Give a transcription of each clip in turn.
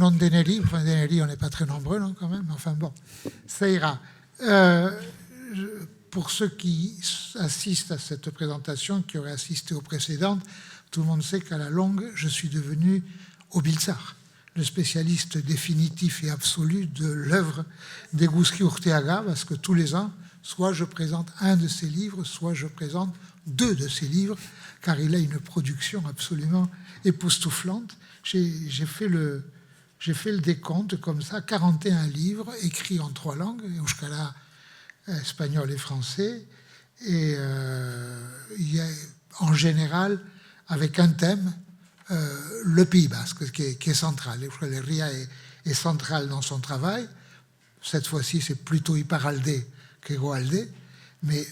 non Deneri. Enfin, Deneri, on n'est pas très nombreux, non, quand même. Enfin bon, ça ira. Pour ceux qui assistent à cette présentation, qui auraient assisté aux précédentes, tout le monde sait qu'à la longue, je suis devenu Obilzar, le spécialiste définitif et absolu de l'œuvre d'Eguski Urteaga, parce que tous les ans, soit je présente un de ses livres, soit je présente deux de ses livres, car il a une production absolument époustouflante. J'ai fait le décompte comme ça, 41 livres écrits en 3 langues, euskara, espagnol et français, et il y a en général avec un thème, le Pays basque, qui est central. Euskal Herria est central dans son travail. Cette fois-ci, c'est plutôt Iparralde qu'Hegoalde, mais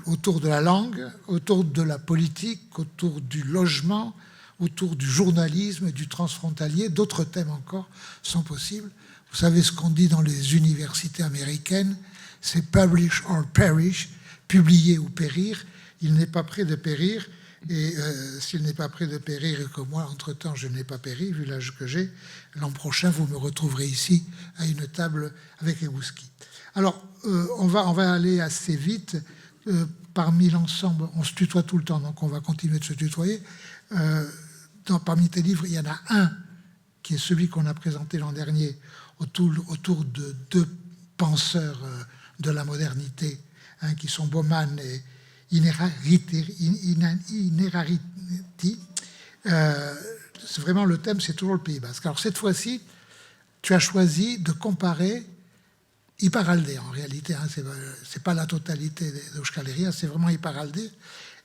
autour de la langue, autour de la politique, autour du logement, autour du journalisme, du transfrontalier, d'autres thèmes encore sont possibles. Vous savez ce qu'on dit dans les universités américaines, c'est « publish or perish », publier ou périr. Il n'est pas prêt de périr, et s'il n'est pas prêt de périr et que moi, entre-temps, je n'ai pas péri, vu l'âge que j'ai, l'an prochain, vous me retrouverez ici à une table avec Eguski. Alors, on va aller assez vite. Parmi l'ensemble, on se tutoie tout le temps, donc on va continuer de se tutoyer. Parmi tes livres, il y en a un qui est celui qu'on a présenté l'an dernier autour de 2 penseurs de la modernité, qui sont Bauman et Innerarity. C'est vraiment le thème, c'est toujours le Pays basque. Alors cette fois-ci, tu as choisi de comparer Iparralde, en réalité, c'est pas la totalité d'Euskal Herria, c'est vraiment Iparralde,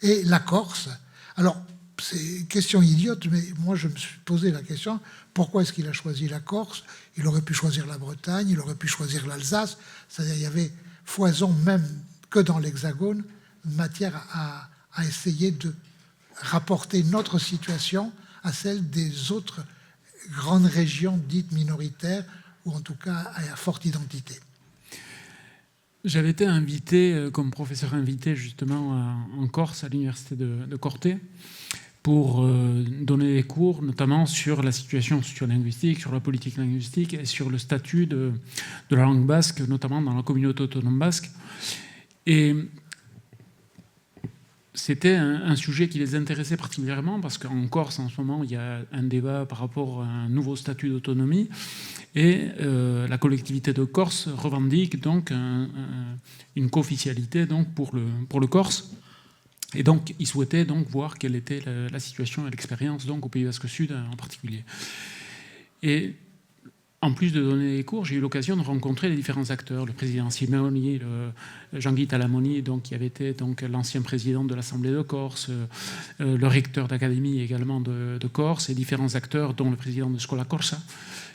et la Corse. Alors, c'est une question idiote, mais moi je me suis posé la question, pourquoi est-ce qu'il a choisi la Corse? Il aurait pu choisir la Bretagne, il aurait pu choisir l'Alsace, c'est-à-dire il y avait foison même que dans l'Hexagone, matière à essayer de rapporter notre situation à celle des autres grandes régions dites minoritaires, ou en tout cas à forte identité. J'avais été invité comme professeur invité justement en Corse, à l'université de Corté, pour donner des cours, notamment sur la situation sociolinguistique, sur la politique linguistique et sur le statut de la langue basque, notamment dans la communauté autonome basque. Et c'était un sujet qui les intéressait particulièrement parce qu'en Corse, en ce moment, il y a un débat par rapport à un nouveau statut d'autonomie et la collectivité de Corse revendique donc une co-officialité donc pour le Corse. Et donc, ils souhaitaient donc voir quelle était la situation et l'expérience donc au Pays basque Sud en particulier. Et en plus de donner des cours, j'ai eu l'occasion de rencontrer les différents acteurs, le président Simeoni, Jean-Guy Talamoni, donc, qui avait été donc, l'ancien président de l'Assemblée de Corse, le recteur d'académie également de Corse, et différents acteurs, dont le président de Scola Corsa,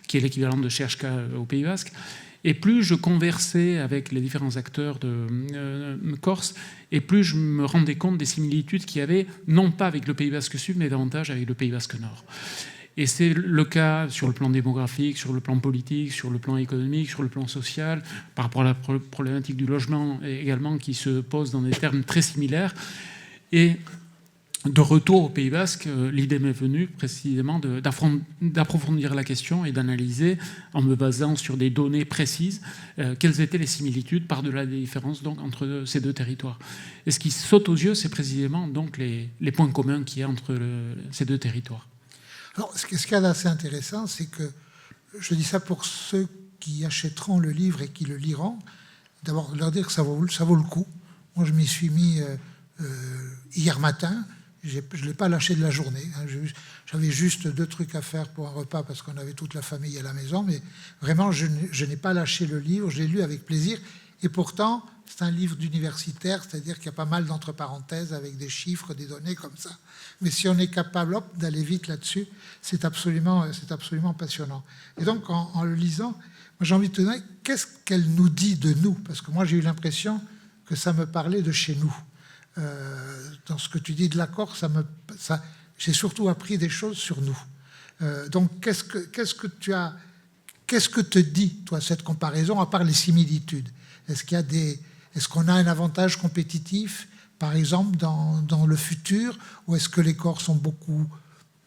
qui est l'équivalent de CHK au Pays basque. Et plus je conversais avec les différents acteurs de Corse, et plus je me rendais compte des similitudes qu'il y avait, non pas avec le Pays basque Sud, mais davantage avec le Pays basque Nord. Et c'est le cas sur le plan démographique, sur le plan politique, sur le plan économique, sur le plan social, par rapport à la problématique du logement également, qui se pose dans des termes très similaires. Et de retour au Pays basque, l'idée m'est venue précisément d'approfondir la question et d'analyser, en me basant sur des données précises, quelles étaient les similitudes par-delà des différences donc, entre ces 2 territoires. Et ce qui saute aux yeux, c'est précisément donc, les points communs qu'il y a entre ces 2 territoires. Alors, ce qu'il y a d'assez intéressant, c'est que, je dis ça pour ceux qui achèteront le livre et qui le liront, d'abord leur dire que ça vaut le coup. Moi, je m'y suis mis hier matin, je ne l'ai pas lâché de la journée. J'avais juste 2 trucs à faire pour un repas parce qu'on avait toute la famille à la maison, mais vraiment, je n'ai pas lâché le livre, je l'ai lu avec plaisir. Et pourtant, c'est un livre d'universitaire, c'est-à-dire qu'il y a pas mal d'entre parenthèses avec des chiffres, des données comme ça. Mais si on est capable d'aller vite là-dessus, c'est absolument passionnant. Et donc, en le lisant, moi, j'ai envie de te demander qu'est-ce qu'elle nous dit de nous, parce que moi, j'ai eu l'impression que ça me parlait de chez nous. Dans ce que tu dis de la Corse, j'ai surtout appris des choses sur nous. Donc, qu'est-ce que te dit, toi, cette comparaison, à part les similitudes? Est-ce qu'on a un avantage compétitif, par exemple, dans le futur, ou est-ce que les Corses ont beaucoup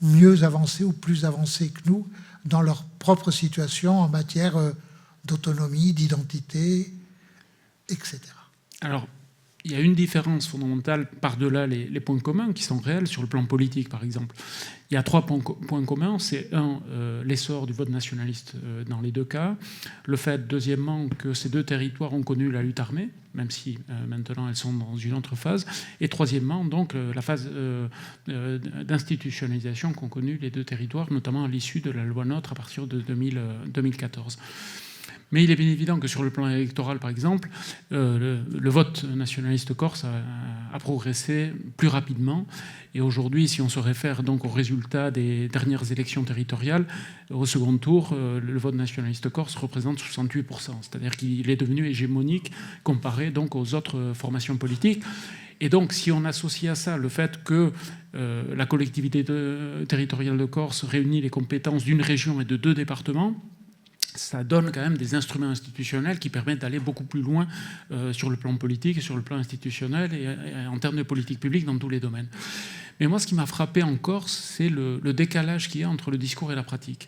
mieux avancés ou plus avancés que nous dans leur propre situation en matière d'autonomie, d'identité, etc. Alors, il y a une différence fondamentale par-delà les points communs qui sont réels sur le plan politique, par exemple. Il y a 3 points communs. C'est l'essor du vote nationaliste dans les 2 cas. Le fait, deuxièmement, que ces 2 territoires ont connu la lutte armée, même si maintenant elles sont dans une autre phase. Et troisièmement, donc, la phase d'institutionnalisation qu'ont connue les 2 territoires, notamment à l'issue de la loi NOTRe à partir de 2014. Mais il est bien évident que sur le plan électoral, par exemple, le vote nationaliste corse a progressé plus rapidement. Et aujourd'hui, si on se réfère donc aux résultats des dernières élections territoriales, au second tour, le vote nationaliste corse représente 68%. C'est-à-dire qu'il est devenu hégémonique comparé donc aux autres formations politiques. Et donc, si on associe à ça le fait que la collectivité territoriale de Corse réunit les compétences d'une région et de 2 départements, ça donne quand même des instruments institutionnels qui permettent d'aller beaucoup plus loin sur le plan politique et sur le plan institutionnel et en termes de politique publique dans tous les domaines. Mais moi, ce qui m'a frappé en Corse, c'est le décalage qu'il y a entre le discours et la pratique.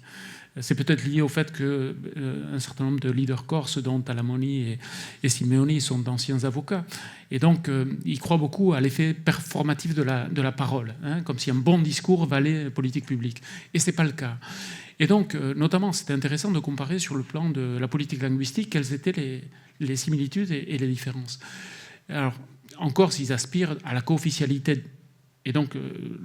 C'est peut-être lié au fait qu'un certain nombre de leaders corses, dont Talamoni et Simeoni, sont d'anciens avocats. Et donc, ils croient beaucoup à l'effet performatif de la parole, hein, comme si un bon discours valait politique publique. Et ce n'est pas le cas. Et donc, notamment, c'était intéressant de comparer sur le plan de la politique linguistique quelles étaient les similitudes et les différences. Alors, en Corse, ils aspirent à la co-officialité. Et donc,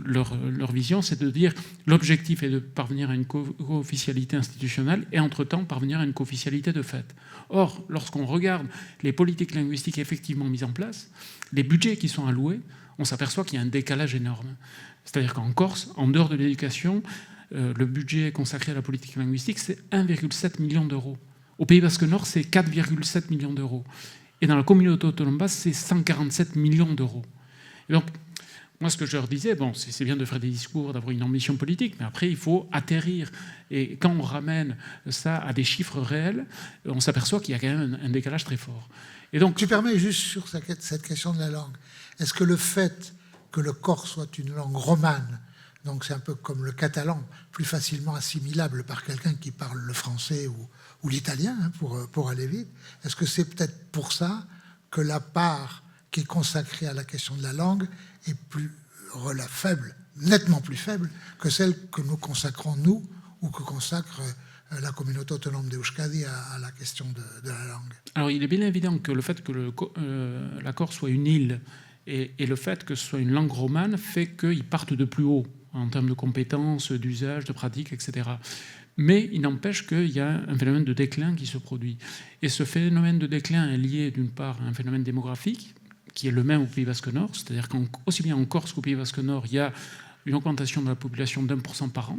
leur vision, c'est de dire l'objectif est de parvenir à une co-officialité institutionnelle et, entre-temps, parvenir à une co-officialité de fait. Or, lorsqu'on regarde les politiques linguistiques effectivement mises en place, les budgets qui sont alloués, on s'aperçoit qu'il y a un décalage énorme. C'est-à-dire qu'en Corse, en dehors de l'éducation, le budget consacré à la politique linguistique, c'est 1,7 million d'euros. Au Pays Basque Nord, c'est 4,7 millions d'euros. Et dans la communauté autonome basse, c'est 147 millions d'euros. Et donc, moi, ce que je leur disais, bon, c'est bien de faire des discours, d'avoir une ambition politique, mais après, il faut atterrir. Et quand on ramène ça à des chiffres réels, on s'aperçoit qu'il y a quand même un décalage très fort. Et donc, tu permets juste sur cette question de la langue. Est-ce que le fait que le corse soit une langue romane, donc c'est un peu comme le catalan, plus facilement assimilable par quelqu'un qui parle le français ou l'italien, hein, pour aller vite, est-ce que c'est peut-être pour ça que la part qui est consacrée à la question de la langue est faible, nettement plus faible que celle que nous consacrons, nous, ou que consacre la communauté autonome d'Euskadi à la question de la langue? Alors, il est bien évident que le fait que la Corse soit une île et le fait que ce soit une langue romane fait qu'ils partent de plus haut en termes de compétences, d'usage, de pratiques, etc. Mais il n'empêche qu'il y a un phénomène de déclin qui se produit. Et ce phénomène de déclin est lié, d'une part, à un phénomène démographique, qui est le même au Pays Basque Nord, c'est-à-dire qu'aussi bien en Corse qu'au Pays Basque Nord, il y a une augmentation de la population d'1% par an.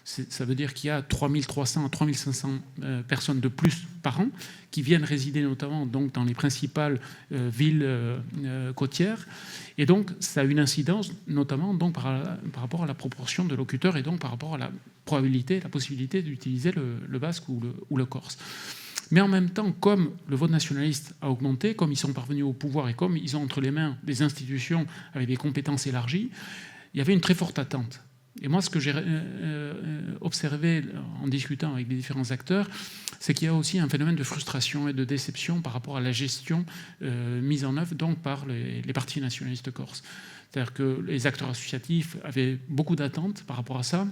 Ça veut dire qu'il y a 3300 à 3500 personnes de plus par an qui viennent résider notamment donc, dans les principales villes côtières. Et donc, ça a une incidence notamment donc, par rapport à la proportion de locuteurs et donc par rapport à la probabilité, la possibilité d'utiliser le basque ou le corse. Mais en même temps, comme le vote nationaliste a augmenté, comme ils sont parvenus au pouvoir et comme ils ont entre les mains des institutions avec des compétences élargies, il y avait une très forte attente. Et moi, ce que j'ai observé en discutant avec les différents acteurs, c'est qu'il y a aussi un phénomène de frustration et de déception par rapport à la gestion mise en œuvre donc, par les partis nationalistes corses. C'est-à-dire que les acteurs associatifs avaient beaucoup d'attentes par rapport à ça.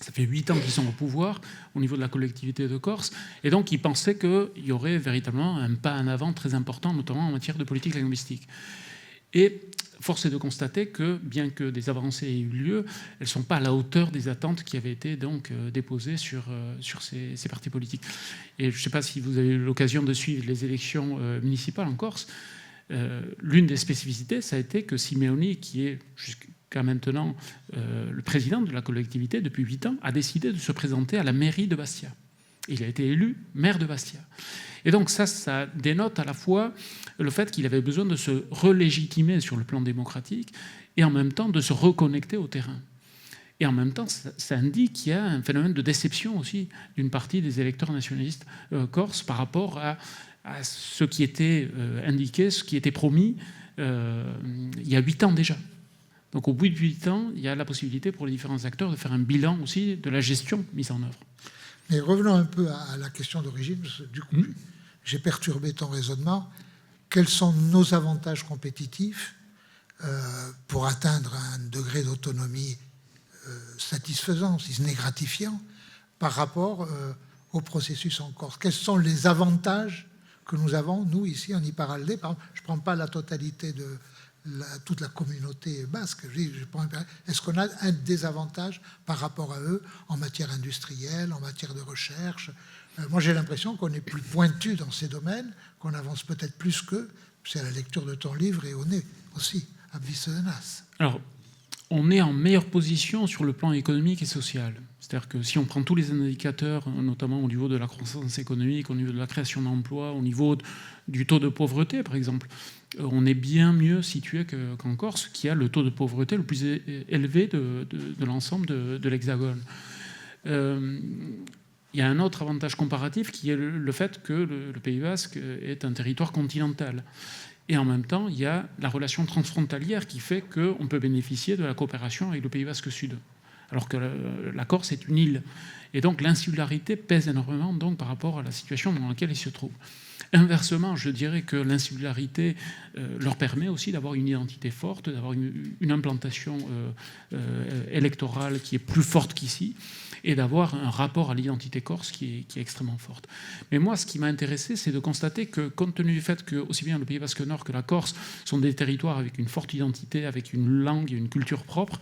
Ça fait 8 ans qu'ils sont au pouvoir au niveau de la collectivité de Corse. Et donc, ils pensaient qu'il y aurait véritablement un pas en avant très important, notamment en matière de politique linguistique. Et force est de constater que, bien que des avancées aient eu lieu, elles ne sont pas à la hauteur des attentes qui avaient été donc déposées sur ces partis politiques. Et je ne sais pas si vous avez eu l'occasion de suivre les élections municipales en Corse. L'une des spécificités, ça a été que Simeoni, qui est jusqu'à maintenant le président de la collectivité depuis 8 ans, a décidé de se présenter à la mairie de Bastia. Il a été élu maire de Bastia. Et donc ça dénote à la fois le fait qu'il avait besoin de se relégitimer sur le plan démocratique et en même temps de se reconnecter au terrain. Et en même temps, ça indique qu'il y a un phénomène de déception aussi d'une partie des électeurs nationalistes corses par rapport à ce qui était indiqué, ce qui était promis il y a 8 ans déjà. Donc au bout de 8 ans, il y a la possibilité pour les différents acteurs de faire un bilan aussi de la gestion mise en œuvre. Mais revenons un peu à la question d'origine, parce que du coup, j'ai perturbé ton raisonnement. Quels sont nos avantages compétitifs pour atteindre un degré d'autonomie satisfaisant, si ce n'est gratifiant, par rapport au processus en Corse? Quels sont les avantages que nous avons, nous, ici, en Iparraldé? Par exemple, je ne prends pas la totalité de toute la communauté basque. Est-ce qu'on a un désavantage par rapport à eux en matière industrielle, en matière de recherche? Moi, j'ai l'impression qu'on est plus pointu dans ces domaines, qu'on avance peut-être plus qu'eux. C'est à la lecture de ton livre et on est aussi à Bicenas. Alors, on est en meilleure position sur le plan économique et social. C'est-à-dire que si on prend tous les indicateurs, notamment au niveau de la croissance économique, au niveau de la création d'emplois, au niveau du taux de pauvreté, par exemple, on est bien mieux situé qu'en Corse, qui a le taux de pauvreté le plus élevé de l'ensemble de l'Hexagone. Il y a un autre avantage comparatif qui est le fait que le Pays basque est un territoire continental. Et en même temps, il y a la relation transfrontalière qui fait qu'on peut bénéficier de la coopération avec le Pays basque sud. Alors que la Corse est une île. Et donc l'insularité pèse énormément donc, par rapport à la situation dans laquelle ils se trouvent. Inversement, je dirais que l'insularité leur permet aussi d'avoir une identité forte, d'avoir une implantation électorale qui est plus forte qu'ici, et d'avoir un rapport à l'identité corse qui est extrêmement forte. Mais moi, ce qui m'a intéressé, c'est de constater que, compte tenu du fait que aussi bien le Pays basque nord que la Corse sont des territoires avec une forte identité, avec une langue et une culture propre,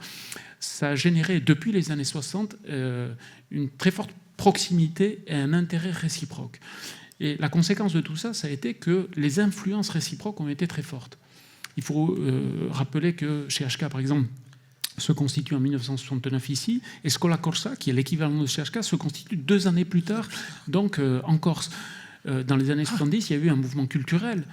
ça a généré, depuis les années 60, une très forte proximité et un intérêt réciproque. Et la conséquence de tout ça, ça a été que les influences réciproques ont été très fortes. Il faut rappeler que chez HK, par exemple, se constitue en 1969 ici, et Scola Corsa, qui est l'équivalent de CHK, se constitue 2 années plus tard, donc en Corse. Dans les années 70, il y a eu un mouvement culturel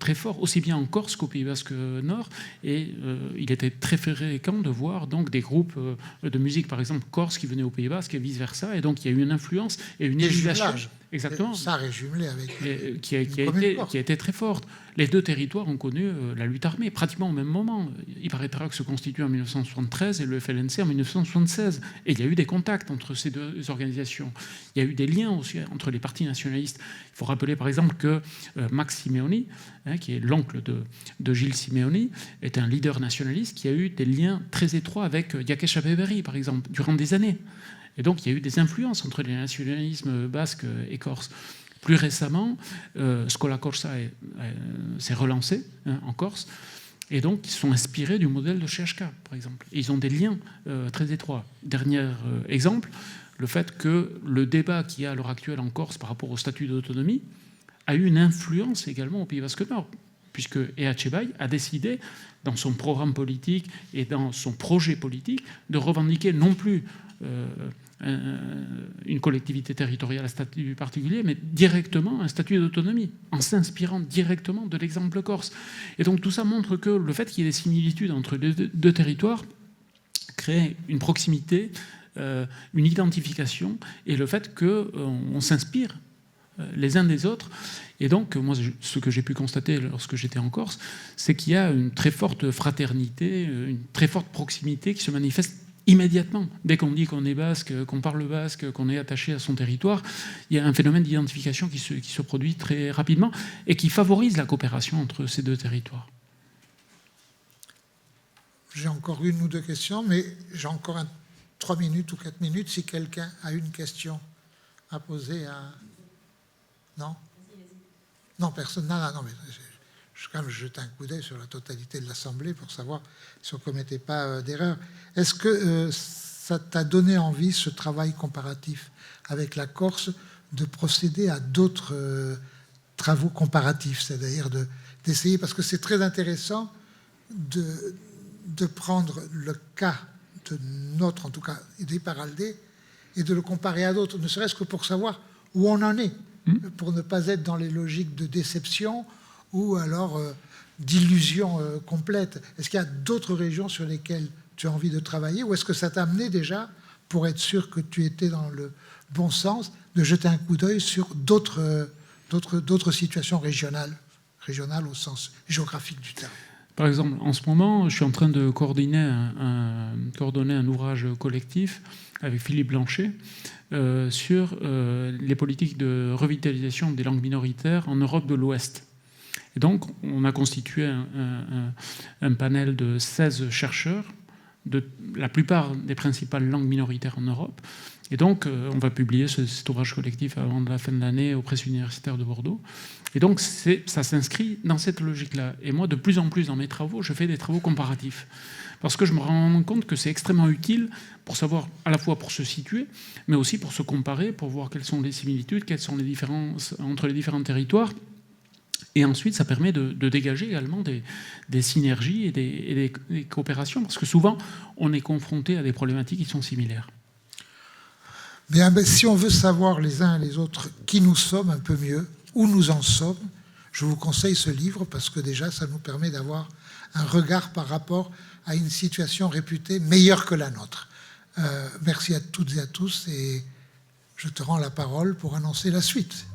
très fort, aussi bien en Corse qu'au Pays basque nord, et il était très fréquent de voir donc des groupes de musique, par exemple corse, qui venaient au Pays basque et vice-versa, et donc il y a eu une influence et une émulation. Exactement. Ça réjumelé avec qui a été très forte. Les 2 territoires ont connu la lutte armée pratiquement au même moment. Iparralde se constitue en 1973 et le FLNC en 1976. Et il y a eu des contacts entre ces 2 organisations. Il y a eu des liens aussi entre les partis nationalistes. Il faut rappeler par exemple que Max Simeoni, qui est l'oncle de Gilles Simeoni, est un leader nationaliste qui a eu des liens très étroits avec Yakesh Abeberi, par exemple, durant des années. Et donc, il y a eu des influences entre les nationalismes basques et corse. Plus récemment, Scola Corsa s'est relancé en Corse, et donc ils sont inspirés du modèle de CHK, par exemple. Et ils ont des liens très étroits. Dernier exemple, le fait que le débat qu'il y a à l'heure actuelle en Corse par rapport au statut d'autonomie a eu une influence également au Pays basque nord, puisque Ehatxebai a décidé, dans son programme politique et dans son projet politique, de revendiquer non plus une collectivité territoriale à statut particulier, mais directement un statut d'autonomie, en s'inspirant directement de l'exemple corse. Et donc tout ça montre que le fait qu'il y ait des similitudes entre les 2 territoires crée une proximité, une identification, et le fait qu'on s'inspire les uns des autres. Et donc, moi, ce que j'ai pu constater lorsque j'étais en Corse, c'est qu'il y a une très forte fraternité, une très forte proximité qui se manifeste immédiatement. Dès qu'on dit qu'on est basque, qu'on parle basque, qu'on est attaché à son territoire, il y a un phénomène d'identification qui se produit très rapidement et qui favorise la coopération entre ces 2 territoires. J'ai encore 1 ou 2 questions, mais j'ai encore 3 minutes ou 4 minutes si quelqu'un a une question à poser à... Non ? Non, personne. Non, mais je quand même jeter un coup d'œil sur la totalité de l'Assemblée pour savoir si on ne commettait pas d'erreur. Est-ce que ça t'a donné envie, ce travail comparatif avec la Corse, de procéder à d'autres travaux comparatifs, c'est-à-dire d'essayer, parce que c'est très intéressant de prendre le cas de notre, en tout cas, d'Iparralde, et de le comparer à d'autres, ne serait-ce que pour savoir où on en est, pour ne pas être dans les logiques de déception ou alors d'illusion complète. Est-ce qu'il y a d'autres régions sur lesquelles tu as envie de travailler, ou est-ce que ça t'a amené déjà, pour être sûr que tu étais dans le bon sens, de jeter un coup d'œil sur d'autres situations régionales au sens géographique du terme? Par exemple, en ce moment, je suis en train de coordonner un ouvrage collectif avec Philippe Blanchet sur les politiques de revitalisation des langues minoritaires en Europe de l'Ouest. Et donc, on a constitué un panel de 16 chercheurs de la plupart des principales langues minoritaires en Europe. Et donc, on va publier cet ouvrage collectif avant la fin de l'année aux presses universitaires de Bordeaux. Et donc, ça s'inscrit dans cette logique-là. Et moi, de plus en plus dans mes travaux, je fais des travaux comparatifs. Parce que je me rends compte que c'est extrêmement utile pour savoir, à la fois pour se situer, mais aussi pour se comparer, pour voir quelles sont les similitudes, quelles sont les différences entre les différents territoires. Et ensuite, ça permet de dégager également des synergies et des coopérations, parce que souvent, on est confronté à des problématiques qui sont similaires. Bien, si on veut savoir les uns et les autres qui nous sommes un peu mieux, où nous en sommes, je vous conseille ce livre, parce que déjà, ça nous permet d'avoir un regard par rapport à une situation réputée meilleure que la nôtre. Merci à toutes et à tous, et je te rends la parole pour annoncer la suite.